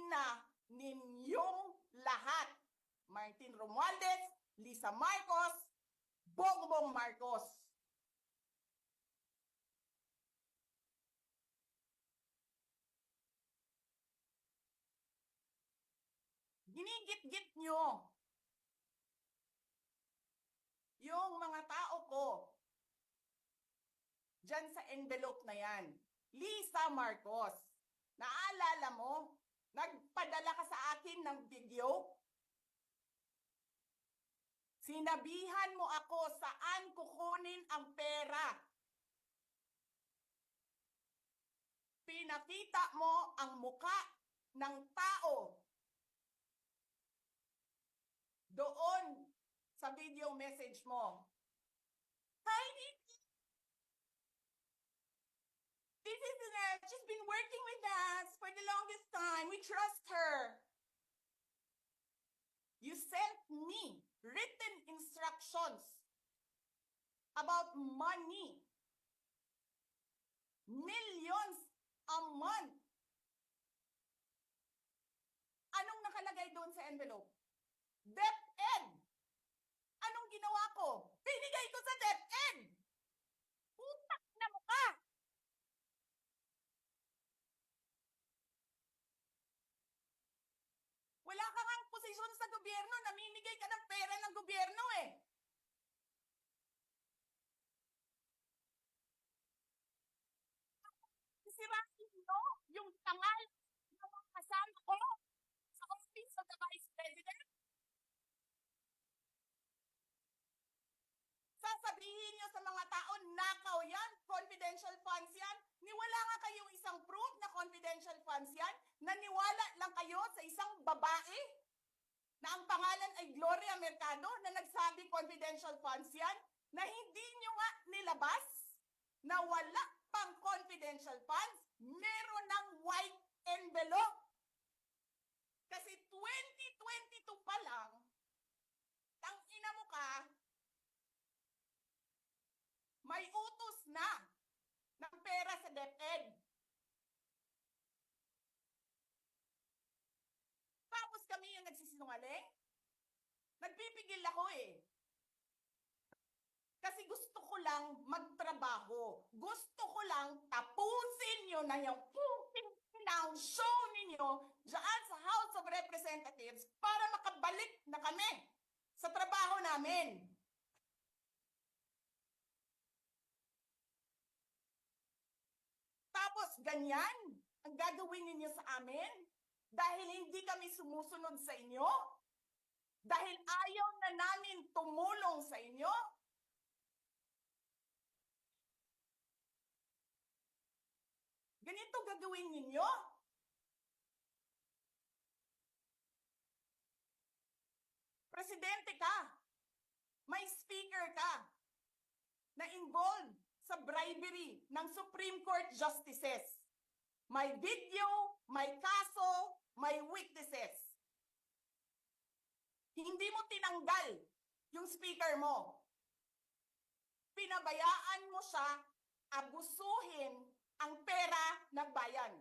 ina ninyong lahat. Martin Romualdez, Lisa Marcos, Bongbong Marcos. Ginigit-git nyo yung mga tao ko dyan sa envelope na yan. Lisa Marcos, naalala mo? Nagpadala ka sa akin ng video? Sinabihan mo ako saan kukunin ang pera. Pinakita mo ang muka ng tao doon sa video message mo. Hi, Nikki. She's been working with us for the longest time. We trust her. You sent me written instructions about money. Millions a month. Anong nakalagay doon sa envelope? DepEd. Anong ginawa ko? Binigay ko sa DepEd. Utak na mukha. Wala ka ngang posisyon sa gobyerno, namimigay ka ng pera ng gobyerno eh. Sisirain mo yung tangal ng mga kasama ko sa Office of the Vice President. Sasabihin nyo sa mga tao, nakaw yan, confidential funds yan. Niwala nga kayo isang proof na confidential funds yan. Naniwala lang kayo sa isang babae na ang pangalan ay Gloria Mercado na nagsabi confidential funds yan, na hindi nyo nga nilabas na wala pang confidential funds, meron ng white envelope. Kasi 2022 pa lang, tang ina mo ka, may utos na ng pera sa DepEd. Tapos kami yung nagsisinungaling? Nagpipigil ako eh. Kasi gusto ko lang magtrabaho. Gusto ko lang tapusin nyo na yung show ninyo dyan sa House of Representatives para makabalik na kami sa trabaho namin. Tapos ganyan ang gagawin ninyo sa amin dahil hindi kami sumusunod sa inyo? Dahil ayaw na namin tumulong sa inyo? Ganito gagawin ninyo? Presidente ka, may speaker ka na involved sa bribery ng Supreme Court justices. May video, may kaso, may witnesses. Hindi mo tinanggal yung speaker mo. Pinabayaan mo siya abusuhin ang pera ng bayan.